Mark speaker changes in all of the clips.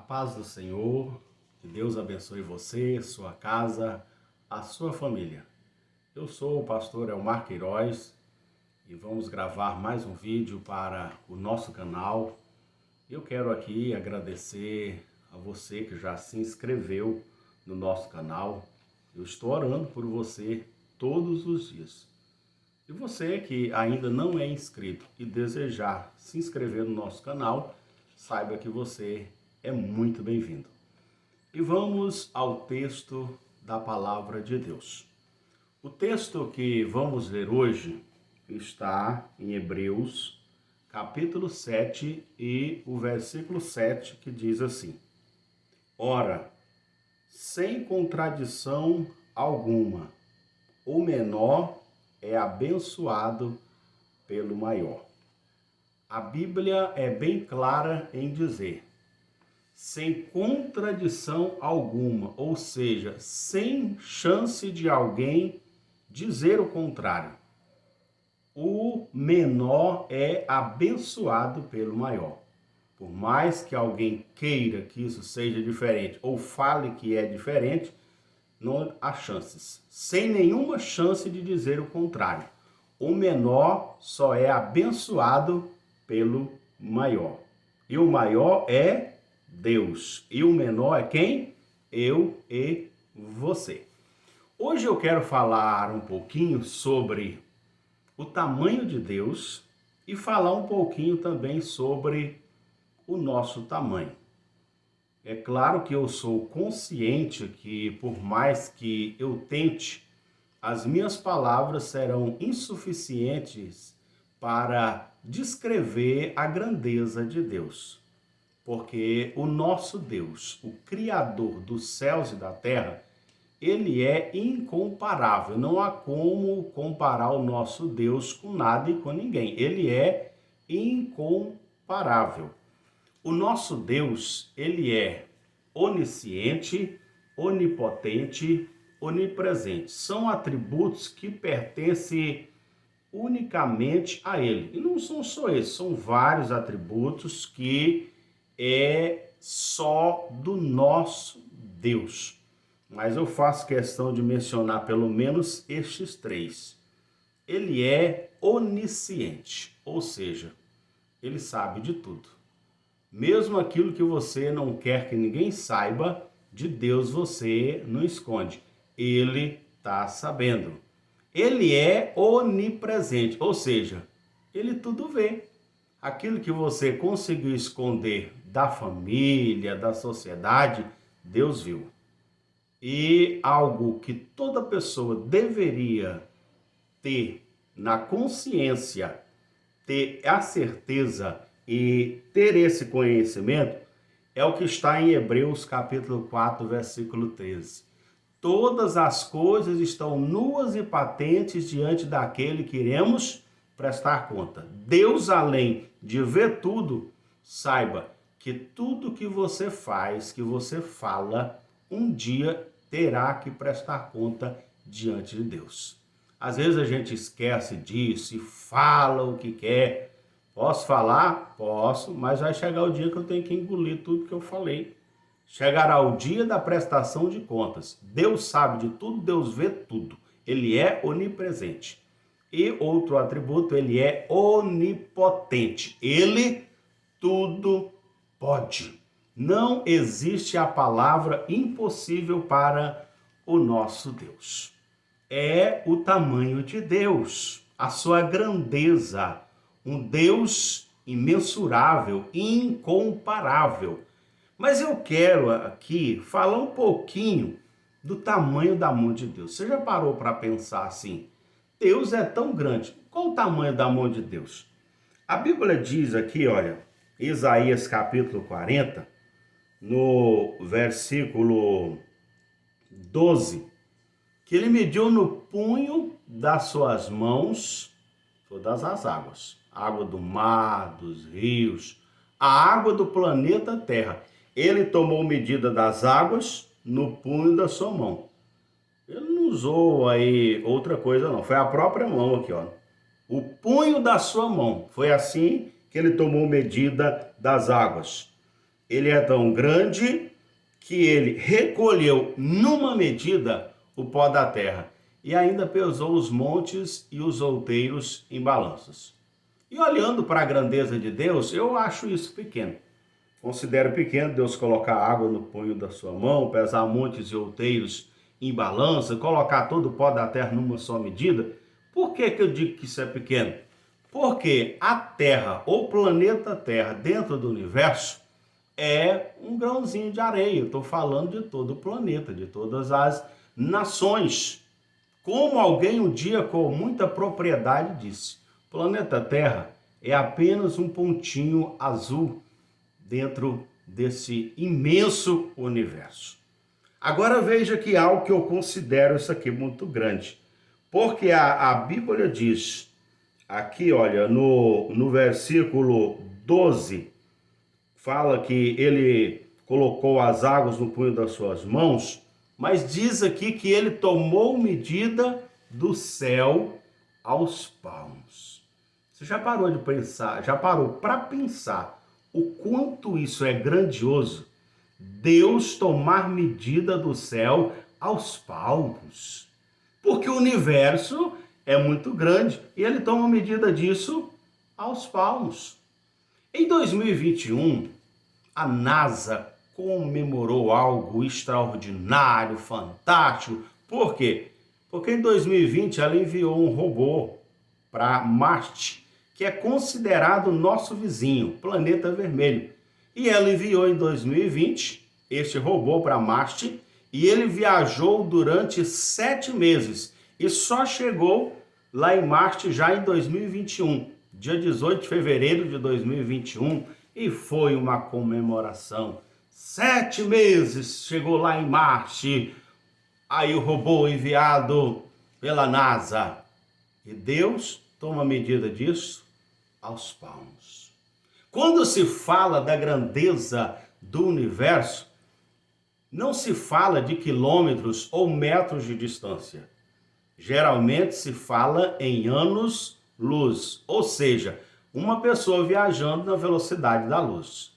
Speaker 1: paz do Senhor, que Deus abençoe você, sua casa, a sua família. Eu sou o pastor Elmar Queiroz e vamos gravar mais um vídeo para o nosso canal. Eu quero aqui agradecer a você que já se inscreveu no nosso canal. Eu estou orando por você todos os dias. E você que ainda não é inscrito e desejar se inscrever no nosso canal, saiba que você é muito bem-vindo. E vamos ao texto da palavra de Deus. O texto que vamos ler hoje está em Hebreus, capítulo 7 e o versículo 7, que diz assim: Ora, sem contradição alguma, o menor é abençoado pelo maior. A Bíblia é bem clara em dizer, sem contradição alguma, ou seja, sem chance de alguém dizer o contrário. O menor é abençoado pelo maior. Por mais que alguém queira que isso seja diferente ou fale que é diferente, não há chances. Sem nenhuma chance de dizer o contrário. O menor só é abençoado pelo maior. E o maior é Deus. E o menor é quem? Eu e você. Hoje eu quero falar um pouquinho sobre o tamanho de Deus e falar um pouquinho também sobre o nosso tamanho. É claro que eu sou consciente que, por mais que eu tente, as minhas palavras serão insuficientes para descrever a grandeza de Deus. Porque o nosso Deus, o Criador dos céus e da terra, ele é incomparável. Não há como comparar o nosso Deus com nada e com ninguém. Ele é incomparável. O nosso Deus, ele é onisciente, onipotente, onipresente. São atributos que pertencem unicamente a ele. E não são só esses, são vários atributos que é só do nosso Deus. Mas eu faço questão de mencionar pelo menos estes três. Ele é onisciente, ou seja, ele sabe de tudo. Mesmo aquilo que você não quer que ninguém saiba, de Deus você não esconde. Ele está sabendo. Ele é onipresente, ou seja, ele tudo vê. Aquilo que você conseguiu esconder da família, da sociedade, Deus viu. E algo que toda pessoa deveria ter na consciência, ter a certeza e ter esse conhecimento, é o que está em Hebreus capítulo 4, versículo 13. Todas as coisas estão nuas e patentes diante daquele que iremos prestar conta. Deus, além de ver tudo, saiba que tudo que você faz, que você fala, um dia terá que prestar conta diante de Deus. Às vezes a gente esquece disso e fala o que quer. Posso falar? Posso, mas vai chegar o dia que eu tenho que engolir tudo que eu falei. Chegará o dia da prestação de contas. Deus sabe de tudo, Deus vê tudo. Ele é onipresente. E outro atributo, ele é onipotente. Ele tudo pode. Não existe a palavra impossível para o nosso Deus. É o tamanho de Deus, a sua grandeza. Um Deus imensurável, incomparável. Mas eu quero aqui falar um pouquinho do tamanho da mão de Deus. Você já parou para pensar assim? Deus é tão grande. Qual o tamanho da mão de Deus? A Bíblia diz aqui, olha, Isaías capítulo 40, no versículo 12, que ele mediu no punho das suas mãos todas as águas. A água do mar, dos rios, a água do planeta Terra. Ele tomou medida das águas no punho da sua mão. Ele não usou aí outra coisa não, foi a própria mão aqui, ó. O punho da sua mão. Foi assim que ele tomou medida das águas. Ele é tão grande que ele recolheu numa medida o pó da terra e ainda pesou os montes e os outeiros em balanças. E olhando para a grandeza de Deus, eu acho isso pequeno. Considero pequeno Deus colocar água no punho da sua mão, pesar montes e outeiros em balança, colocar todo o pó da terra numa só medida. Por que eu digo que isso é pequeno? Porque a Terra, o planeta Terra, dentro do universo, é um grãozinho de areia. Eu estou falando de todo o planeta, de todas as nações. Como alguém um dia com muita propriedade disse, o planeta Terra é apenas um pontinho azul dentro desse imenso universo. Agora veja que algo que eu considero isso aqui muito grande, porque a Bíblia diz, aqui olha, no versículo 12, fala que ele colocou as águas no punho das suas mãos, mas diz aqui que ele tomou medida do céu aos palmos. Você já parou de pensar, já parou para pensar o quanto isso é grandioso? Deus tomar medida do céu aos palmos. Porque o universo é muito grande e ele toma medida disso aos palmos. Em 2021, a NASA comemorou algo extraordinário, fantástico. Por quê? Porque em 2020 ela enviou um robô para Marte, que é considerado nosso vizinho, planeta vermelho. E ela enviou em 2020 este robô para Marte e ele viajou durante 7 meses e só chegou lá em Marte já em 2021, dia 18 de fevereiro de 2021, e foi uma comemoração. 7 meses chegou lá em Marte, aí o robô enviado pela NASA. E Deus toma medida disso aos palmos. Quando se fala da grandeza do universo, não se fala de quilômetros ou metros de distância. Geralmente se fala em anos-luz, ou seja, uma pessoa viajando na velocidade da luz.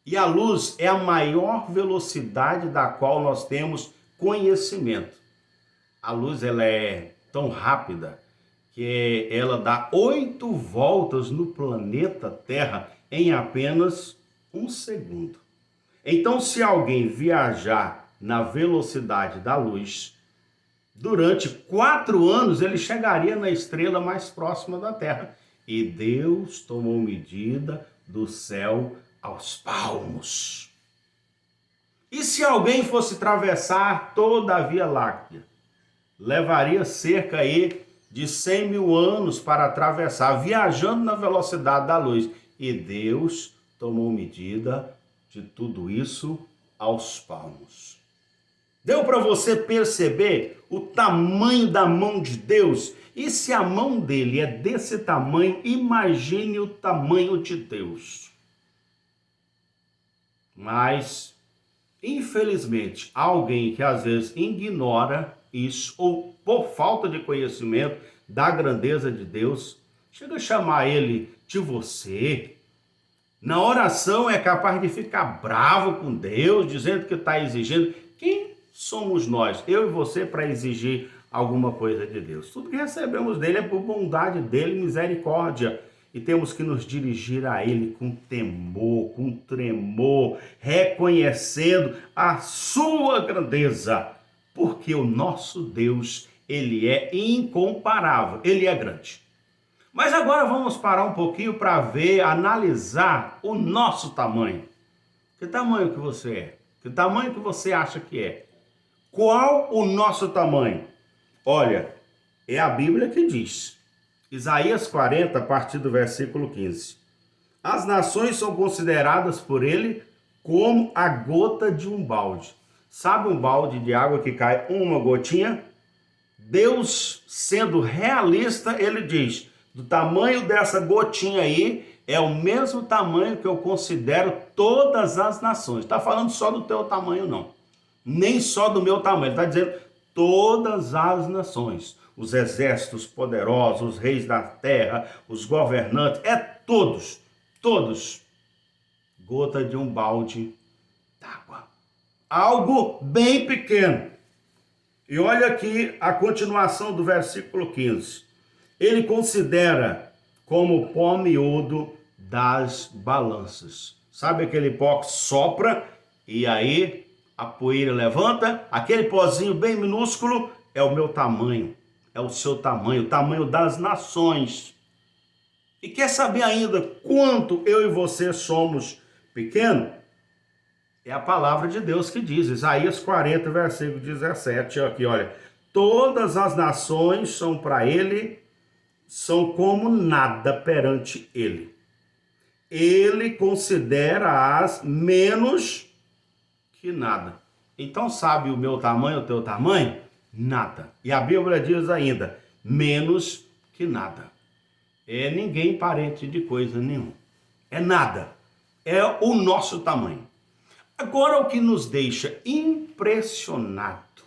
Speaker 1: E a luz é a maior velocidade da qual nós temos conhecimento. A luz ela é tão rápida que ela dá 8 voltas no planeta Terra em apenas 1 segundo. Então, se alguém viajar na velocidade da luz, durante 4 anos ele chegaria na estrela mais próxima da Terra. E Deus tomou medida do céu aos palmos. E se alguém fosse atravessar toda a Via Láctea, levaria cerca aí de 100 mil anos para atravessar, viajando na velocidade da luz. E Deus tomou medida de tudo isso aos palmos. Deu para você perceber o tamanho da mão de Deus? E se a mão dele é desse tamanho, imagine o tamanho de Deus. Mas, infelizmente, alguém que às vezes ignora isso, ou por falta de conhecimento da grandeza de Deus, chega a chamar ele de você. Na oração é capaz de ficar bravo com Deus, dizendo que está exigindo. Quem somos nós, eu e você, para exigir alguma coisa de Deus? Tudo que recebemos dele é por bondade dele, misericórdia. E temos que nos dirigir a ele com temor, com tremor, reconhecendo a sua grandeza. Porque o nosso Deus, ele é incomparável, ele é grande. Mas agora vamos parar um pouquinho para ver, analisar o nosso tamanho. Que tamanho que você é? Que tamanho que você acha que é? Qual o nosso tamanho? Olha, é a Bíblia que diz. Isaías 40, a partir do versículo 15. As nações são consideradas por ele como a gota de um balde. Sabe um balde de água que cai uma gotinha? Deus, sendo realista, ele diz, do tamanho dessa gotinha aí, é o mesmo tamanho que eu considero todas as nações. Está falando só do teu tamanho, não. Nem só do meu tamanho. Está dizendo todas as nações. Os exércitos poderosos, os reis da terra, os governantes, todos gota de um balde d'água. Algo bem pequeno. E olha aqui a continuação do versículo 15. Ele considera como pó miúdo das balanças. Sabe aquele pó que sopra e aí a poeira levanta? Aquele pozinho bem minúsculo é o meu tamanho, é o seu tamanho, o tamanho das nações. E quer saber ainda quanto eu e você somos pequenos? É a palavra de Deus que diz, Isaías 40, versículo 17, aqui, olha. Todas as nações são para ele, são como nada perante ele. Ele considera-as menos que nada. Então sabe o meu tamanho, o teu tamanho? Nada. E a Bíblia diz ainda, menos que nada. É ninguém parente de coisa nenhuma. É nada. É o nosso tamanho. Agora, o que nos deixa impressionado,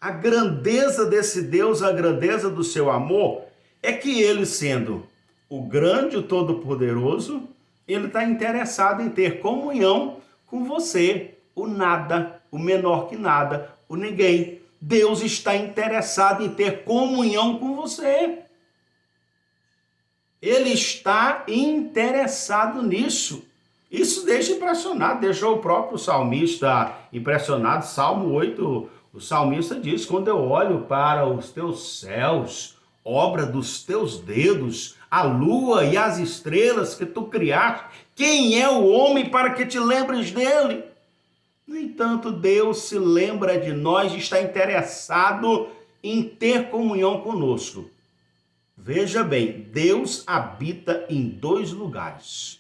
Speaker 1: a grandeza desse Deus, a grandeza do seu amor, é que ele, sendo o grande, o todo-poderoso, ele está interessado em ter comunhão com você, o nada, o menor que nada, o ninguém. Deus está interessado em ter comunhão com você. Ele está interessado nisso. Isso deixa impressionado, deixou o próprio salmista impressionado. Salmo 8, o salmista diz, quando eu olho para os teus céus, obra dos teus dedos, a lua e as estrelas que tu criaste, quem é o homem para que te lembres dele? No entanto, Deus se lembra de nós e está interessado em ter comunhão conosco. Veja bem, Deus habita em 2 lugares.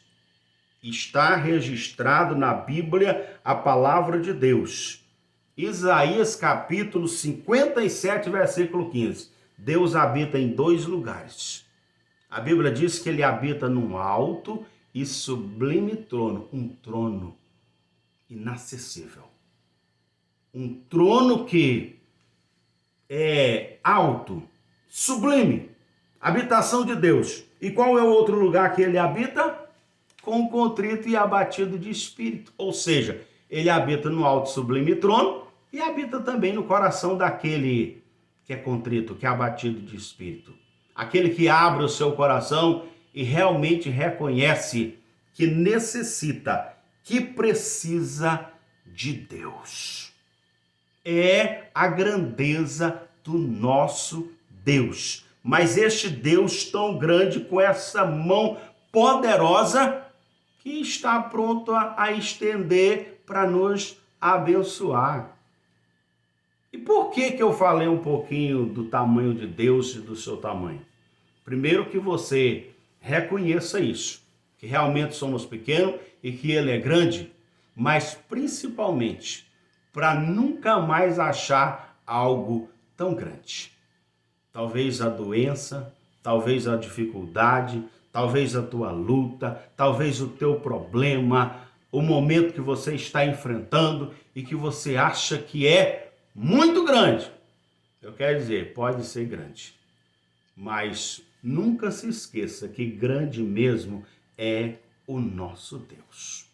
Speaker 1: Está registrado na Bíblia a palavra de Deus. Isaías capítulo 57, versículo 15. Deus habita em 2 lugares. A Bíblia diz que ele habita num alto e sublime trono, um trono inacessível. Um trono que é alto, sublime, habitação de Deus. E qual é o outro lugar que ele habita? Com o contrito e abatido de espírito. Ou seja, ele habita no alto sublime trono e habita também no coração daquele que é contrito, que é abatido de espírito. Aquele que abre o seu coração e realmente reconhece que necessita, que precisa de Deus. É a grandeza do nosso Deus. Mas este Deus tão grande, com essa mão poderosa, que está pronto a estender para nos abençoar. E por que eu falei um pouquinho do tamanho de Deus e do seu tamanho? Primeiro, que você reconheça isso, que realmente somos pequenos e que ele é grande, mas principalmente para nunca mais achar algo tão grande. Talvez a doença, talvez a dificuldade, talvez a tua luta, talvez o teu problema, o momento que você está enfrentando e que você acha que é muito grande. Eu quero dizer, pode ser grande, mas nunca se esqueça que grande mesmo é o nosso Deus.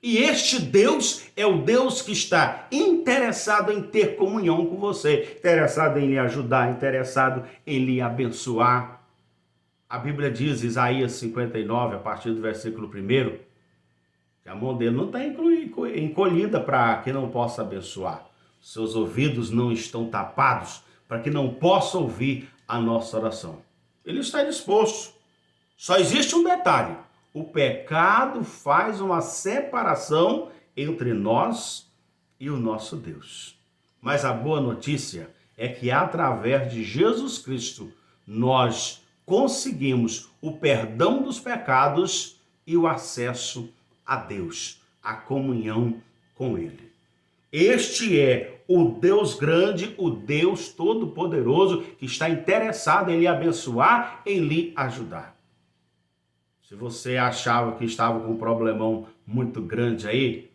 Speaker 1: E este Deus é o Deus que está interessado em ter comunhão com você, interessado em lhe ajudar, interessado em lhe abençoar. A Bíblia diz, Isaías 59, a partir do versículo 1, que a mão dele não está encolhida para que não possa abençoar. Seus ouvidos não estão tapados para que não possa ouvir a nossa oração. Ele está disposto. Só existe um detalhe. O pecado faz uma separação entre nós e o nosso Deus. Mas a boa notícia é que através de Jesus Cristo nós conseguimos o perdão dos pecados e o acesso a Deus, a comunhão com Ele. Este é o Deus grande, o Deus todo-poderoso, que está interessado em lhe abençoar, em lhe ajudar. Se você achava que estava com um problemão muito grande aí,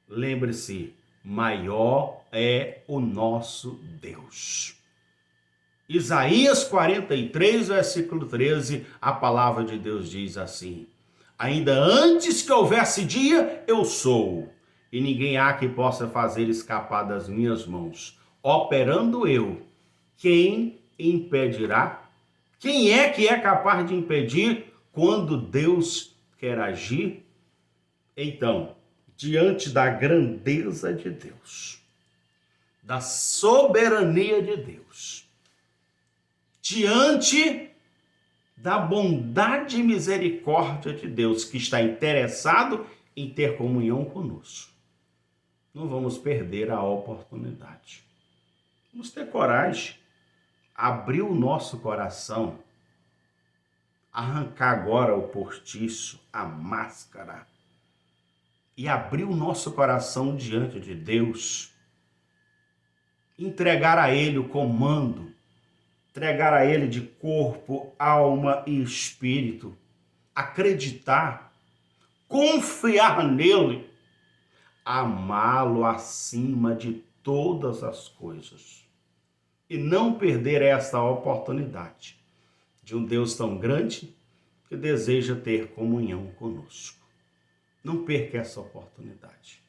Speaker 1: lembre-se, maior é o nosso Deus. Isaías 43, versículo 13, a palavra de Deus diz assim: Ainda antes que houvesse dia, eu sou. E ninguém há que possa fazer escapar das minhas mãos. Operando eu, quem impedirá? Quem é que é capaz de impedir quando Deus quer agir? Então, diante da grandeza de Deus, da soberania de Deus, diante da bondade e misericórdia de Deus, que está interessado em ter comunhão conosco, não vamos perder a oportunidade. Vamos ter coragem, abrir o nosso coração, arrancar agora o postiço, a máscara, e abrir o nosso coração diante de Deus, entregar a Ele o comando, entregar a Ele de corpo, alma e espírito, acreditar, confiar nele, amá-lo acima de todas as coisas e não perder esta oportunidade de um Deus tão grande que deseja ter comunhão conosco. Não perca essa oportunidade.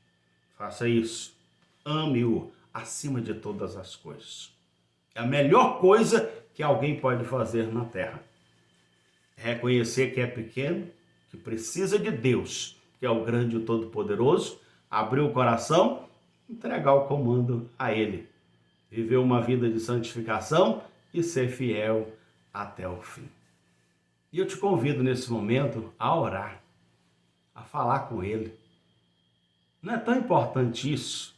Speaker 1: Faça isso. Ame-o acima de todas as coisas. É a melhor coisa que alguém pode fazer na terra. É reconhecer que é pequeno, que precisa de Deus, que é o grande e todo-poderoso, abrir o coração, entregar o comando a Ele. Viver uma vida de santificação e ser fiel até o fim. E eu te convido nesse momento a orar, a falar com Ele. Não é tão importante isso?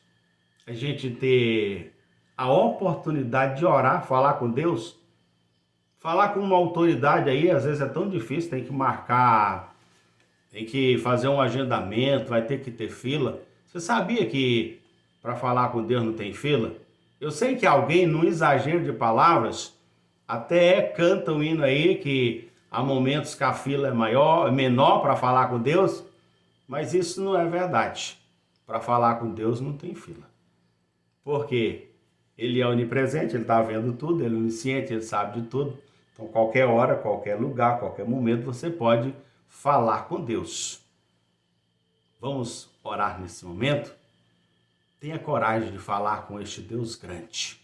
Speaker 1: A gente ter a oportunidade de orar, falar com Deus? Falar com uma autoridade aí, às vezes é tão difícil, tem que marcar, tem que fazer um agendamento, vai ter que ter fila. Você sabia que para falar com Deus não tem fila? Eu sei que alguém, num exagero de palavras, até canta um hino aí que há momentos que a fila é menor para falar com Deus, mas isso não é verdade. Para falar com Deus não tem fila. Porque Ele é onipresente, Ele está vendo tudo, Ele é onisciente, Ele sabe de tudo. Então, qualquer hora, qualquer lugar, qualquer momento, você pode falar com Deus. Vamos orar nesse momento? Tenha coragem de falar com este Deus grande.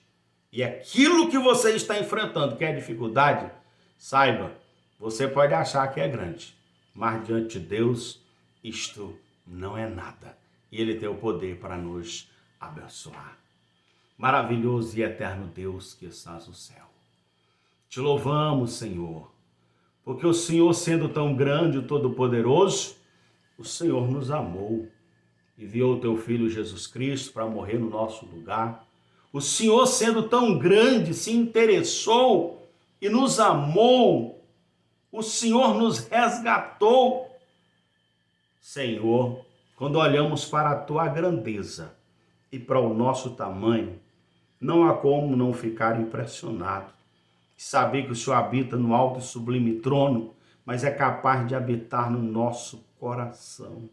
Speaker 1: E aquilo que você está enfrentando, que é dificuldade, saiba, você pode achar que é grande, mas diante de Deus, isto não é nada. E Ele tem o poder para nos abençoar. Maravilhoso e eterno Deus que estás no céu. Te louvamos, Senhor, porque o Senhor, sendo tão grande e todo-poderoso, o Senhor nos amou. Enviou o teu Filho Jesus Cristo para morrer no nosso lugar. O Senhor, sendo tão grande, se interessou e nos amou. O Senhor nos resgatou. Senhor, quando olhamos para a tua grandeza e para o nosso tamanho, não há como não ficar impressionado. Saber que o Senhor habita no alto e sublime trono, mas é capaz de habitar no nosso coração.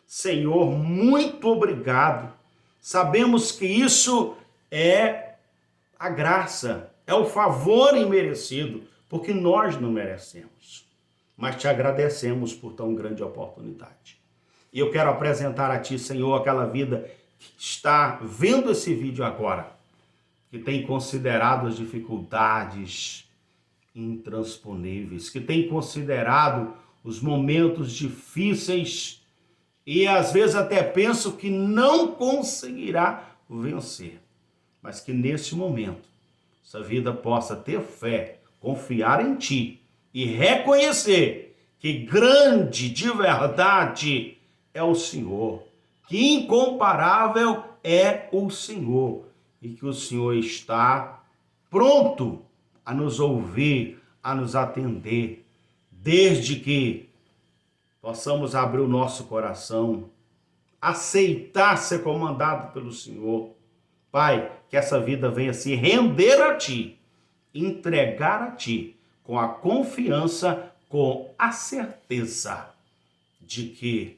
Speaker 1: Senhor, muito obrigado. Sabemos que isso é a graça, é o favor imerecido, porque nós não merecemos. Mas te agradecemos por tão grande oportunidade. E eu quero apresentar a ti, Senhor, aquela vida que está vendo esse vídeo agora, que tem considerado as dificuldades intransponíveis, que tem considerado os momentos difíceis e às vezes até penso que não conseguirá vencer, mas que nesse momento essa vida possa ter fé, confiar em ti e reconhecer que grande de verdade é o Senhor, que incomparável é o Senhor e que o Senhor está pronto a nos ouvir, a nos atender, desde que possamos abrir o nosso coração, aceitar ser comandado pelo Senhor. Pai, que essa vida venha se render a Ti, entregar a Ti, com a confiança, com a certeza de que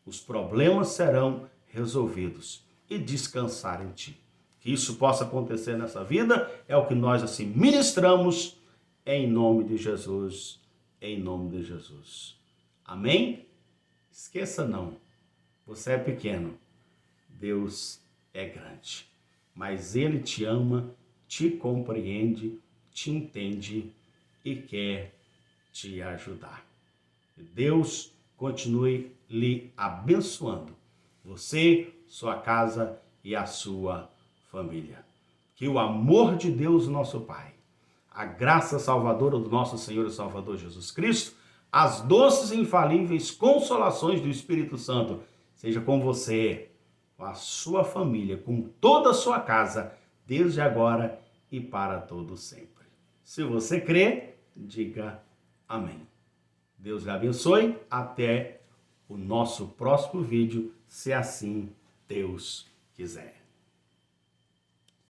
Speaker 1: os problemas serão resolvidos e descansar em Ti. Que isso possa acontecer nessa vida é o que nós assim ministramos em nome de Jesus, em nome de Jesus. Amém? Esqueça não, você é pequeno, Deus é grande, mas Ele te ama, te compreende, te entende e quer te ajudar. Deus continue lhe abençoando, você, sua casa e a sua família. Que o amor de Deus, nosso Pai, a graça salvadora do nosso Senhor e Salvador Jesus Cristo, as doces e infalíveis consolações do Espírito Santo, seja com você, com a sua família, com toda a sua casa, desde agora e para todo sempre. Se você crê, diga amém. Deus lhe abençoe. Até o nosso próximo vídeo, se assim Deus quiser.